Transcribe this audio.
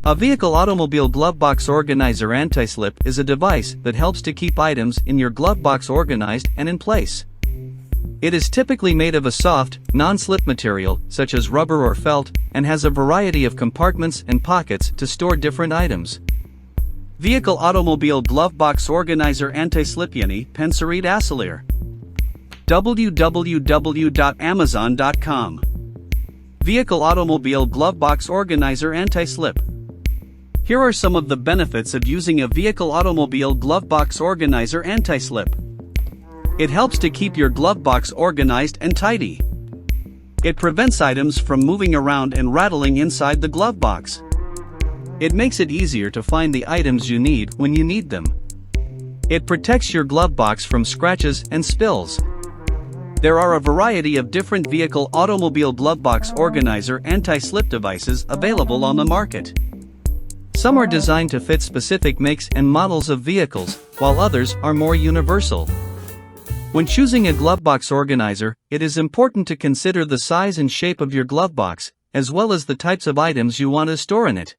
A vehicle automobile glovebox organizer anti-slip is a device that helps to keep items in your glovebox organized and in place. It is typically made of a soft, non-slip material, such as rubber or felt, and has a variety of compartments and pockets to store different items. Vehicle automobile glovebox organizer anti-slip yeni penserit asılır. www.amazon.com. Vehicle automobile glovebox organizer anti-slip. Here are some of the benefits of using a vehicle automobile glovebox organizer anti-slip. It helps to keep your glovebox organized and tidy. It prevents items from moving around and rattling inside the glovebox. It makes it easier to find the items you need when you need them. It protects your glovebox from scratches and spills. There are a variety of different vehicle automobile glovebox organizer anti-slip devices available on the market. Some are designed to fit specific makes and models of vehicles, while others are more universal. When choosing a glovebox organizer, it is important to consider the size and shape of your glovebox, as well as the types of items you want to store in it.